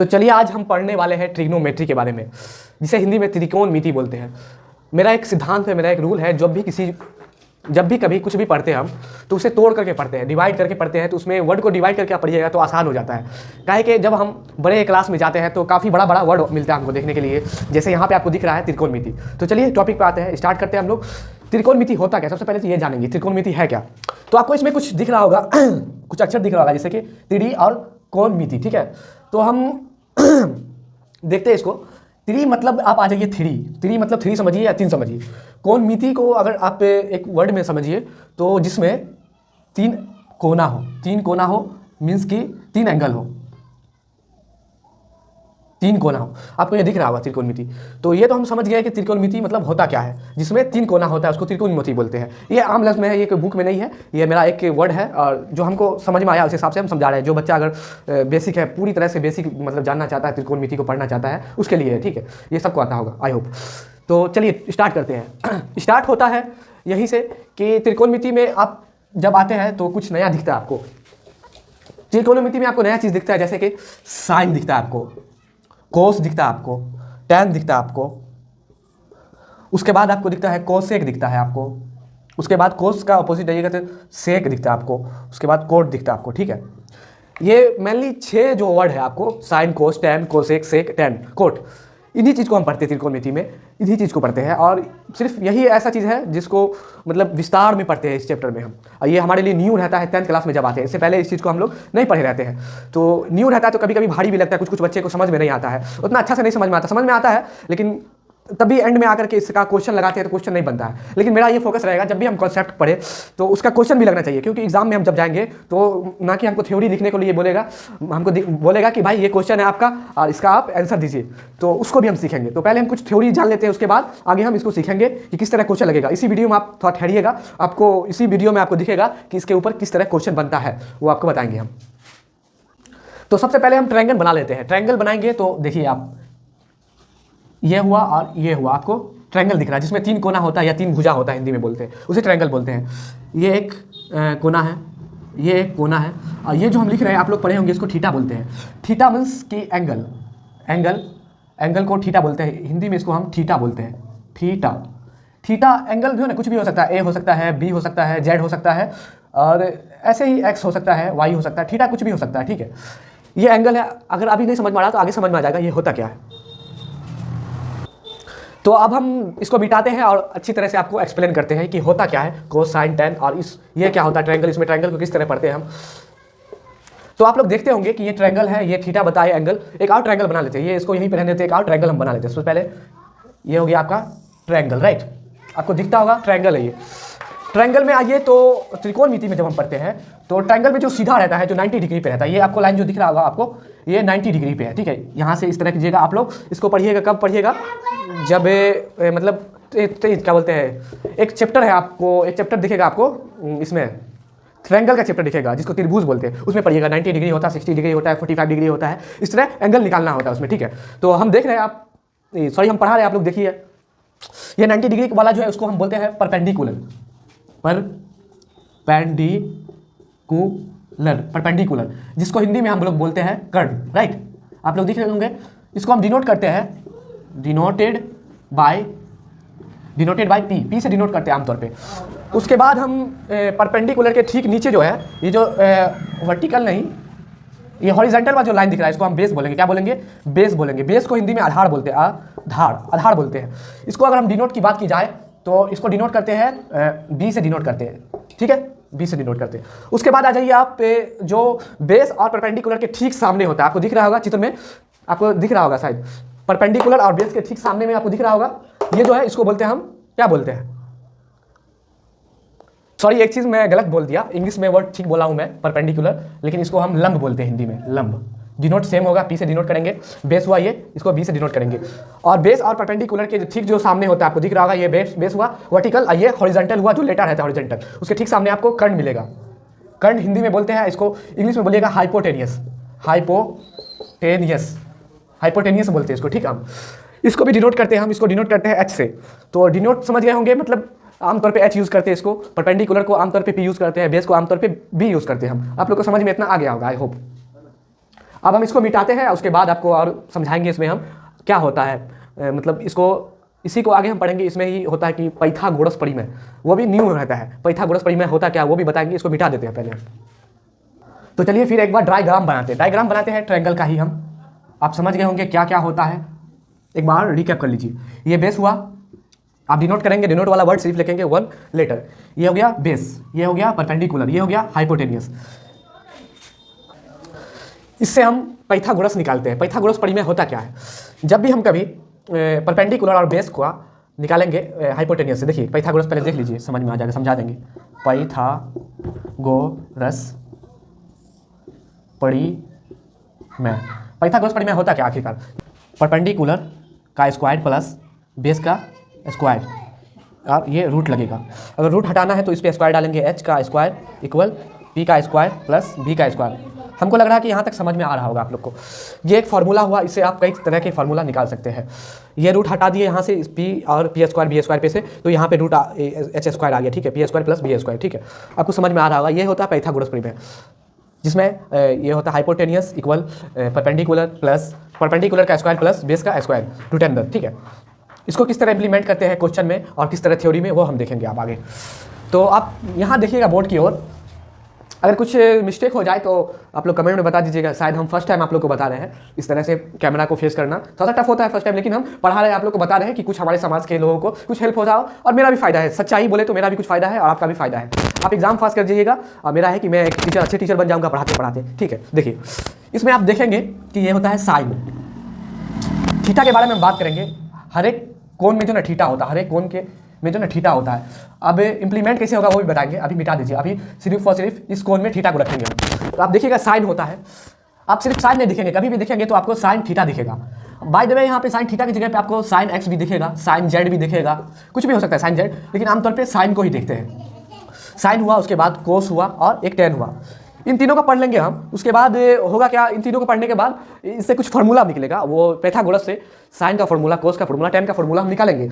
तो चलिए आज हम पढ़ने वाले हैं ट्रिग्नोमेट्री के बारे में, जिसे हिंदी में त्रिकोणमिति बोलते हैं। मेरा एक सिद्धांत है, मेरा एक रूल है, जब भी कभी कुछ भी पढ़ते हैं हम तो उसे तोड़ करके पढ़ते हैं, डिवाइड करके पढ़ते हैं। तो उसमें वर्ड को डिवाइड करके आप पढ़िएगा तो आसान हो जाता है। काहे कि जब हम बड़े क्लास में जाते हैं तो काफ़ी बड़ा बड़ा वर्ड मिलता है हमको देखने के लिए, जैसे यहाँ पे आपको दिख रहा है त्रिकोणमिति। तो चलिए टॉपिक पे आते हैं, स्टार्ट करते हैं हम लोग। त्रिकोणमिति होता क्या, सबसे पहले तो ये जानेंगे त्रिकोणमिति है क्या। तो आपको इसमें कुछ दिख रहा होगा कुछ अक्षर दिख रहा होगा, जैसे कि त्रि और कोणमिति, ठीक है। तो हम देखते हैं इसको। त्रि मतलब आप आ जाइए त्रि मतलब थ्री समझिए या तीन समझिए। कोणमिति को अगर आप एक वर्ड में समझिए तो जिसमें तीन कोना हो मीन्स कि तीन एंगल हो, तीन कोना हो। आपको ये दिख रहा होगा त्रिकोणमिति। तो ये तो हम समझ गए कि त्रिकोणमिति मतलब होता क्या है, जिसमें तीन कोना होता है उसको त्रिकोणमिति बोलते हैं। ये आम लफ्ज़ में है, ये कोई बुक में नहीं है, ये मेरा एक वर्ड है और जो हमको समझ में आया उस हिसाब से हम समझा रहे हैं। जो बच्चा अगर बेसिक है, पूरी तरह से बेसिक मतलब जानना चाहता है, त्रिकोणमिति को पढ़ना चाहता है, उसके लिए है, ठीक है। ये सबको आता होगा आई होप। तो चलिए स्टार्ट करते हैं। स्टार्ट होता है यहीं से कि त्रिकोणमिति में आप जब आते हैं तो कुछ नया दिखता है आपको। त्रिकोणमिति में आपको नया चीज़ दिखता है, जैसे कि साइन दिखता है आपको, कोस दिखता है आपको, टैन दिखता है आपको, उसके बाद आपको दिखता है कोसेक दिखता है आपको, उसके बाद कोस का अपोजिट जाइएगा तो सेक दिखता है आपको, उसके बाद कोट दिखता है आपको, ठीक है। ये मेनली 6 जो वर्ड है आपको, साइन, कोस, टैन, कोसेक, सेक, टैन, कोट, इन्हीं चीज़ को हम पढ़ते हैं त्रिकोणमिति में, इन्हीं चीज़ को पढ़ते हैं। और सिर्फ यही ऐसा चीज़ है जिसको मतलब विस्तार में पढ़ते हैं इस चैप्टर में हम। और ये हमारे लिए न्यू रहता है 10th क्लास में जब आते हैं, इससे पहले इस चीज़ को हम लोग नहीं पढ़े रहते हैं। तो न्यू रहता है तो कभी कभी भारी भी लगता है, कुछ कुछ बच्चे को समझ में नहीं आता है, उतना अच्छा से नहीं समझ में आता है, लेकिन तभी एंड में आकर के इसका क्वेश्चन लगाते हैं तो क्वेश्चन नहीं बनता है। लेकिन मेरा ये फोकस रहेगा जब भी हम कॉन्सेप्ट पढ़े तो उसका क्वेश्चन भी लगना चाहिए, क्योंकि एग्जाम में हम जब जाएंगे तो ना कि हमको थ्योरी लिखने के लिए बोलेगा, हमको बोलेगा कि भाई ये क्वेश्चन है आपका और इसका आप आंसर दीजिए, तो उसको भी हम सीखेंगे। तो पहले हम कुछ थ्योरी जान लेते हैं, उसके बाद आगे हम इसको सीखेंगे कि किस तरह क्वेश्चन लगेगा। इसी वीडियो में आप थोड़ा ठहरिएगा, आपको इसी वीडियो में आपको दिखेगा कि इसके ऊपर किस तरह क्वेश्चन बनता है, वो आपको बताएंगे हम। तो सबसे पहले हम ट्रायंगल बना लेते हैं। ट्रायंगल बनाएंगे तो देखिए आप, ये हुआ और ये हुआ, आपको ट्रायंगल दिख रहा है जिसमें 3 कोना होता है या 3 भुजा होता है, हिंदी में बोलते हैं, उसे ट्रायंगल बोलते हैं। ये एक कोना है, ये एक कोना है, और ये जो हम लिख रहे हैं आप लोग पढ़े होंगे, इसको थीटा बोलते हैं। थीटा मीन्स कि एंगल को थीटा बोलते हैं, हिंदी में इसको हम थीटा बोलते हैं। थीटा एंगल जो है ना, कुछ भी हो सकता है, ए हो सकता है, बी हो सकता है, जेड हो सकता है, और ऐसे ही एक्स हो सकता है, वाई हो सकता है, थीटा कुछ भी हो सकता है, ठीक है। ये एंगल है, अगर अभी नहीं समझ में आ रहा तो आगे समझ में आ जाएगा ये होता क्या है। तो अब हम इसको मिटाते हैं और अच्छी तरह से आपको एक्सप्लेन करते हैं कि होता क्या है कोस, साइन, टैन, और ये क्या होता है ट्रायंगल, इसमें ट्रायंगल को किस तरह पढ़ते हैं हम। तो आप लोग देखते होंगे कि ये ट्रायंगल है, ये थीटा बताए एंगल। एक और ट्रायंगल बना लेते हैं, ये इसको यहीं पर रहने देते हैं, एक और ट्रायंगल हम बना लेते हैं। सबसे पहले ये हो गया आपका ट्रायंगल, राइट, आपको दिखता होगा ट्रायंगल है ये। ट्रायंगल में आइए तो त्रिकोणमिति में जब हम पढ़ते हैं तो ट्रायंगल में जो सीधा रहता है, जो 90 डिग्री पे रहता है, ये आपको लाइन जो दिख रहा होगा आपको, ये 90 डिग्री पे है, ठीक है। यहाँ से इस तरह कीजिएगा आप लोग, इसको पढ़िएगा। कब पढ़िएगा, जब मतलब क्या बोलते हैं, एक चैप्टर है आपको, एक चैप्टर दिखेगा आपको इसमें, ट्रायंगल का चैप्टर दिखेगा जिसको त्रिभुज बोलते हैं, उसमें पढ़िएगा। 90 डिग्री होता है, 60 डिग्री होता है, 45 डिग्री होता है, इस तरह एंगल निकालना होता है उसमें, ठीक है। तो हम देख रहे हैं आप, सॉरी हम पढ़ा रहे हैं, आप लोग देखिए, ये 90 डिग्री वाला जो है उसको हम बोलते हैं परपेंडिकुलर, जिसको हिंदी में हम लोग बोलते हैं कर्ण, राइट। आप लोग दिख रहे होंगे, इसको हम डिनोट करते हैं, डिनोटेड बाय पी से डिनोट करते हैं आमतौर पे। उसके बाद हम परपेंडिकुलर के ठीक नीचे जो है, ये जो वर्टिकल नहीं, ये हॉरिजॉन्टल वाला जो लाइन दिख रहा है, इसको हम बेस बोलेंगे। क्या बोलेंगे, बेस बोलेंगे। बेस को हिंदी में आधार बोलते हैं, आधार बोलते हैं। इसको अगर हम डिनोट की बात की जाए तो इसको डिनोट करते हैं बी से डिनोट करते हैं, ठीक है, बी से डिनोट करते हैं। उसके बाद आ जाइए आप जो बेस और परपेंडिकुलर के ठीक सामने होता है, आपको दिख रहा होगा चित्र में, आपको दिख रहा होगा शायद, परपेंडिकुलर और बेस के ठीक सामने में आपको दिख रहा होगा, ये जो है इसको बोलते हैं हम, क्या बोलते हैं, सॉरी एक चीज़ मैं गलत बोल दिया, इंग्लिश में वर्ड ठीक बोला हूँ मैं, परपेंडिकुलर, लेकिन इसको हम लंब बोलते हैं हिंदी में, लंब। डिनोट सेम होगा, पी से डिनोट करेंगे, बेस हुआ ये, इसको बी से डिनोट करेंगे। और बेस और परपेंडिकुलर के ठीक जो सामने होता है आपको दिख रहा होगा, ये बेस हुआ वर्टिकल, ये हॉरिजॉन्टल हुआ जो लेटर रहता है हॉरिजॉन्टल, उसके ठीक सामने आपको कर्ण मिलेगा। कर्ण हिंदी में बोलते हैं, इसको इंग्लिश में बोलिएगा हाइपोटेनियस बोलते हैं इसको, ठीक है। हम इसको भी डिनोट करते हैं, हम इसको डिनोट करते हैं एच से। तो डिनोट समझ गए होंगे, मतलब आमतौर पे एच यूज़ करते हैं इसको, परपेंडिकुलर को आमतौर पे पी यूज़ करते हैं, बेस को आमतौर पे बी यूज़ करते हैं हम। आप लोग को समझ में इतना आ गया होगा आई होप। अब हम इसको मिटाते हैं, उसके बाद आपको और समझाएंगे इसमें हम क्या होता है। मतलब इसी को आगे हम पढ़ेंगे। इसमें ही होता है कि पाइथागोरस परिमेय, वो भी न्यू रहता है। पाइथागोरस परिमेय होता क्या वो भी बताएंगे। इसको मिटा देते हैं पहले। तो चलिए फिर एक बार डायग्राम बनाते हैं। डायग्राम बनाते हैं ट्रायंगल का ही हम। आप समझ गए होंगे क्या क्या होता है, एक बार रिकैप कर लीजिए। ये बेस हुआ, आप डिनोट करेंगे, डिनोट वाला वर्ड सिर्फ लिखेंगे 1 लेटर। ये हो गया बेस, ये हो गया परपेंडिकुलर, ये हो गया हाइपोटेनियस। इससे हम पाइथागोरस निकालते हैं। पाइथागोरस परिमेय होता क्या है, जब भी हम कभी परपेंडिकुलर और बेस को निकालेंगे हाइपोटेनियस से। देखिए पाइथागोरस पहले देख लीजिए, समझ में आ जाएगा, समझा देंगे। पाइथागोरस परिमेय, पाइथागोरस परिमेय होता क्या आखिरकार, परपेंडिकुलर का स्क्वायर प्लस बेस का स्क्वायर, और ये रूट लगेगा। अगर रूट हटाना है तो इस पर स्क्वायर डालेंगे, h का स्क्वायर इक्वल p का स्क्वायर प्लस v का स्क्वायर। हमको लग रहा है कि यहाँ तक समझ में आ रहा होगा आप लोग को। ये एक फार्मूला हुआ, इससे आप कई तरह के फार्मूला निकाल सकते हैं। ये रूट हटा दिए यहाँ से p और p स्क्वायर पे से, तो यहाँ पे रूट h स्क्वायर आ गया, ठीक है, p square plus v square, ठीक है। आपको समझ में आ रहा होगा। ये होता है पाइथागोरस परिमेय, जिसमें ये होता है hypotenuse equal perpendicular plus perpendicular का स्क्वायर प्लस बेस का स्क्वायर रूट अंदर, ठीक है। इसको किस तरह इंप्लीमेंट करते हैं क्वेश्चन में और किस तरह थ्योरी में, वो हम देखेंगे आप आगे। तो आप यहाँ देखिएगा बोर्ड की ओर, अगर कुछ मिस्टेक हो जाए तो आप लोग कमेंट में बता दीजिएगा। शायद हम फर्स्ट टाइम आप लोग को बता रहे हैं इस तरह से कैमरा को फेस करना, थोड़ा सा टफ होता है फर्स्ट टाइम, लेकिन हम पढ़ा रहे हैं, आप लोग को बता रहे हैं कि कुछ हमारे समाज के लोगों को कुछ हेल्प हो जाओ, और मेरा भी फायदा है। सच्चाई बोले तो मेरा भी कुछ फायदा है और आपका भी फायदा है। आप एग्जाम पास कर जाइएगा, और मेरा है कि मैं एक टीचर, अच्छे टीचर बन जाऊँगा पढ़ाते पढ़ाते, ठीक है। देखिए इसमें आप देखेंगे कि ये होता है साइन। थीटा के बारे में हम बात करेंगे। हर एक कोण में जो ना थीटा होता है, हर एक कोण के में जो ना थीटा होता है। अब इंप्लीमेंट कैसे होगा वो भी बताएंगे, अभी मिटा दीजिए। अभी सिर्फ और सिर्फ इस कोण में थीटा को रखेंगे हम। तो आप देखिएगा साइन होता है। आप सिर्फ साइन नहीं दिखेंगे, कभी भी दिखेंगे तो आपको साइन थीटा दिखेगा। बाय द वे यहाँ पे साइन थीटा की जगह पे आपको साइन एक्स भी दिखेगा, साइन जेड भी दिखेगा, कुछ भी हो सकता है साइन जेड, लेकिन आमतौर पर साइन को ही देखते हैं। साइन हुआ, उसके बाद कोस हुआ और एक टेन हुआ। इन तीनों का पढ़ लेंगे हम। उसके बाद होगा क्या, इन तीनों को पढ़ने के बाद इससे कुछ फार्मूला निकलेगा, वो पाइथागोरस से साइन का फार्मूला, कोस का फार्मूला, टेन का फार्मूला हम निकालेंगे।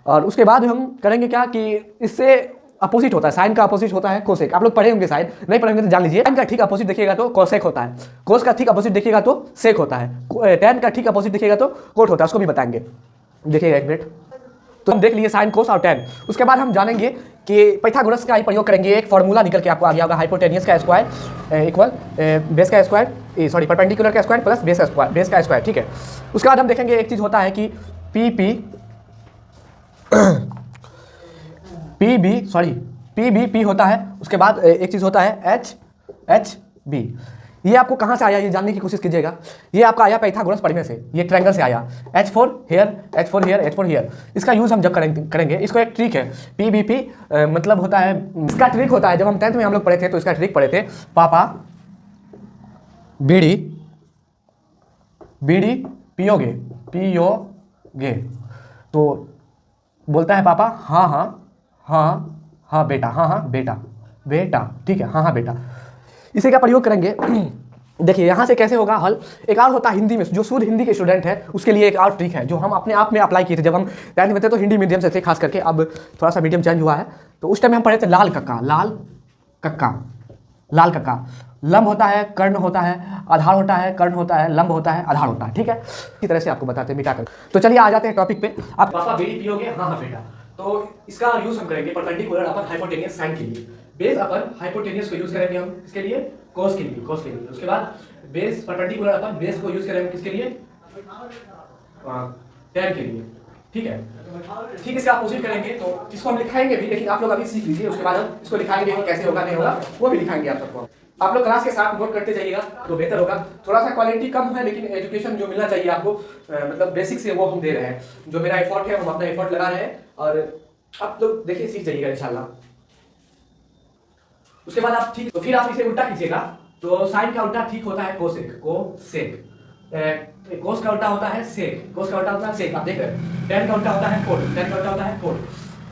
और उसके बाद हम करेंगे क्या कि इससे अपोजिट होता है, साइन का अपोजिट होता है कोसेक। आप लोग पढ़े होंगे, शायद नहीं पढ़े होंगे तो जान लीजिए। साइन का ठीक अपोजिट देखिएगा तो कोसेक होता है, कोस का ठीक अपोजिट देखिएगा तो सेक होता है, टेन का ठीक अपोजिट देखिएगा तो कोट होता है, उसको भी बताएंगे। देखिएगा एक मिनट। तो हम देख लिए साइन, कोस और टेन। उसके बाद हम जानेंगे कि पाइथागोरस का ही प्रयोग करेंगे। एक फार्मूला निकल के आपको आ गया होगा, हाइपोटेनियस का स्क्वायर इक्वल बेस का स्क्वायर, सॉरी परपेंडिकुलर का स्क्वायर प्लस बेस का स्क्वायर, ठीक है। उसके बाद हम देखेंगे एक चीज़ होता है कि पी होता है। उसके बाद एक चीज़ होता है एच बी। ये आपको कहाँ से आया ये जानने की कोशिश कीजिएगा। ये आपका आया पाइथागोरस परिमेय से, ये ट्रायंगल से आया। H4 here, H4 here, H4 here। इसका यूज़ हम जब करेंगे, इसको एक ट्रिक है, PBP मतलब होता है, इसका ट्रिक होता है, जब हम 10th में हम लोग पढ़े थे तो इसका ट्रिक पढ़े थे। पापा बीड़ी पियोगे, तो बोलता है पापा हाँ बेटा, ठीक है, हाँ बेटा। इसी का प्रयोग करेंगे। देखिए यहाँ से कैसे होगा हल। एक और होता है हिंदी में, जो शुद्ध हिंदी के स्टूडेंट है उसके लिए एक और ट्रिक है, जो हम अपने आप में अप्लाई किए थे। जब हम 10th में थे तो हिंदी मीडियम से थे खास करके, अब थोड़ा सा मीडियम चेंज हुआ है। तो उस टाइम हम पढ़े थे लाल कक्का। लंब होता है, कर्ण होता है, आधार होता है, कर्ण होता है, लंब होता है, आधार होता है, ठीक है। इसी तरह से आपको बताते हैं मिटा कर। तो चलिए आ जाते हैं टॉपिक पे। आप पापा बीड़ी पियोगे, हाँ बेटा। तो इसका यूज हम करेंगे परपेंडिकुलर अपन हाइपोटेनियस साइन के लिए। बेस अपन हाइपोटेनियस को यूज करेंगे हम इसके लिए, कोस के लिए। उसके बाद बेस परपेंडिकुलर अपन बेस को यूज करेंगे किसके लिए, टेन के लिए, ठीक है। ठीक, इसका अपोजिट करेंगे तो इसको हम लिखाएंगे भी, लेकिन आप लोग अभी सीख लीजिए। उसके बाद हम इसको लिखाएंगे कि कैसे होगा नहीं होगा, वो भी लिखाएंगे आप सबको। आप लोग क्लास के साथ नोट करते जाइएगा तो बेहतर होगा। थोड़ा सा क्वालिटी कम है, लेकिन एजुकेशन जो मिलना चाहिए आपको मतलब बेसिक से, वो हम दे रहे हैं। जो मेरा एफर्ट है हम अपना एफर्ट लगा रहे हैं, और आप लोग देखिए सीख जाइएगा इंशाल्लाह। उसके बाद आप ठीक, तो फिर आप इसे उल्टा कीजिएगा। तो साइन का उल्टा ठीक होता है कोसेक, कोस का उल्टा होता है सेक, आप देख रहे हैं। टेन का उल्टा होता है कोट,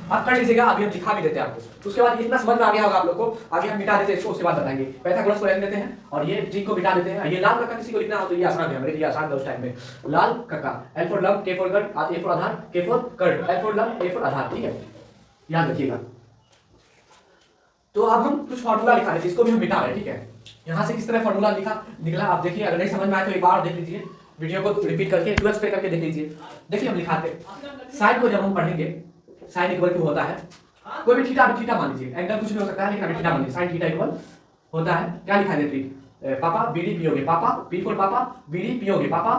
आप कर लीजिएगा। अभी हम दिखा भी देते हैं आपको। उसके बाद इतना समझ में आ गया होगा आप लोग को। आगे हम मिटा देते हैं इसको, उसके बाद बताएंगे। पाइथागोरस को रख देते हैं और ये ट्रिक को मिटा देते हैं। ये लाल कक्का किसी को लिखना हो तो ये आसान है, मेरे लिए आसान था उस टाइम में। लाल कक्का, L फॉर लंब, K फॉर गढ़, A फॉर आधार, K फॉर कर्ण, L फॉर लंब, A फॉर आधार, ठीक है, याद रखिएगा। तो अब हम कुछ फार्मूला लिखा देते हैं, इसको भी हम मिटा रहे हैं, ठीक है। यहाँ से किस तरह फॉर्मूला लिखा निकला आप देखिए, अगर नहीं समझ में आए तो एक बार देख लीजिए वीडियो को रिपीट करके 12 पे करके देख लीजिए। देखिए हम लिखाते साइन को जब हम पढ़ेंगे साइन इक्वल टू होता है कोई भी थीटा मान लीजिए, एंगल कुछ भी हो सकता है लेकिन अभी थीटा मान लीजिए, साइन थीटा इक्वल होता है क्या लिखा है देखिए, पापा बीड़ी पियोगे, पापा पी फॉर पापा बीड़ी पियोगे, पापा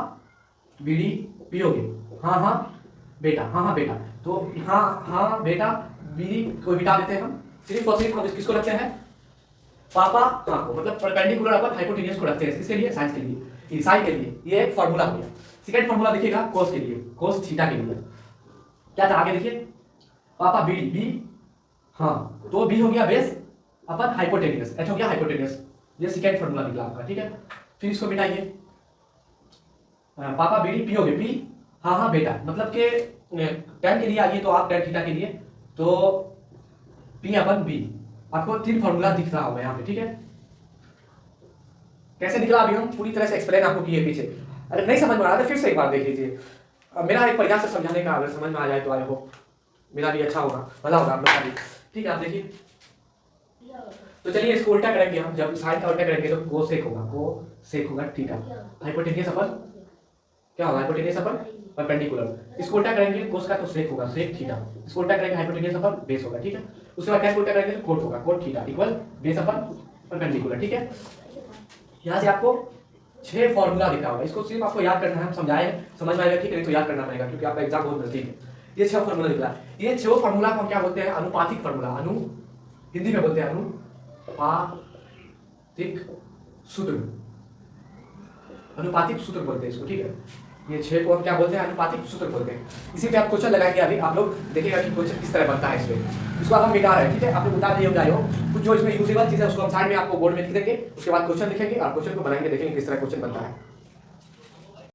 बीड़ी पियोगे, हाँ हाँ बेटा, हाँ हाँ बेटा, तो हाँ हाँ बेटा बीड़ी को मिटा देते हैं हम, सिर्फ और सिर्फ हम किसको रखते हैं पापा हाँ को, मतलब परपेंडिकुलर अपन हाइपोटेन्यूज को रखते हैं किसके लिए साइन के लिए, साइन के लिए ये एक फॉर्मूला हो गया। सेकंड फॉर्मूला देखिएगा कोस के लिए, कोस थीटा के लिए क्या था आगे देखिए, पापा बीड़ी बी हाँ तो बी हो गया बेस अपन हाइपोटेन्यूज, एच हो गया हाइपोटेन्यूज, ये सेकंड फॉर्मूला निकला आपका, ठीक है। फिर इसको मिटाइए, पापा बीड़ी पियोगे पी हाँ हाँ बेटा, मतलब कि टेन के लिए आइए तो आप टेन थीटा के लिए तो पी अपन बी, आपको तीन फॉर्मूला दिख रहा होगा यहाँ पे, ठीक है। कैसे निकला अभी हम पूरी तरह से एक्सप्लेन आपको किए पीछे, अगर नहीं समझ में आ रहा तो फिर से एक बार देख लीजिए, मेरा एक प्रयास से समझाने का, अगर समझ में आ जाए तो आई होप मेरा भी अच्छा होगा, भला होगा आप लोग का भी, ठीक है। आप देखिए तो चलिए इसको उल्टा करेंगे हम, जब साइन का उल्टा करेंगे तो कोसेक होगा थीटा, हाइपोटेन्यूज अपन क्या होगा हाइपोटेन्यूज अपन परपेंडिकुलर, इसको उल्टा करेंगे कोस का तो सेक होगा सेक थीटा, इसको उल्टा करेंगे हाइपोटेन्यूज अपन बेस होगा, ठीक है। उसके बाद कैसे उल्टा करेंगे तो कोट होगा कोट थीटा इक्वल बेस अपन परपेंडिकुलर, ठीक है। यहाँ से आपको 6 फॉर्मूला दिखा होगा, इसको सिर्फ आपको याद करना है, हम समझाए समझ में आएगा ठीक है, तो याद करना पड़ेगा क्योंकि आपका एग्जाम बहुत नजदीक है। ये 6 फॉर्मूला निकला, ये 6 फॉर्मूला को हम क्या बोलते हैं अनुपातिक फॉर्मूला, हिंदी में बोलते हैं अनुपातिक सूत्र बोलते हैं इसको, ठीक है। ये 6 को हम क्या बोलते हैं अनुपातिक सूत्र बोलते हैं। इसी पे आप क्वेश्चन लगाएंगे, अभी आप लोग देखिएगा कि क्वेश्चन किस तरह बनता है इसमें, इसको हम मिटा रहे हैं, ठीक है। आप लोग उतार दिए हो कुछ जो इसमें यूजेबल चीज़ है उसको हम साइड में आपको बोर्ड में लिख देंगे, उसके बाद क्वेश्चन लिखेंगे और क्वेश्चन को बनाएंगे, देखेंगे किस तरह क्वेश्चन बनता है।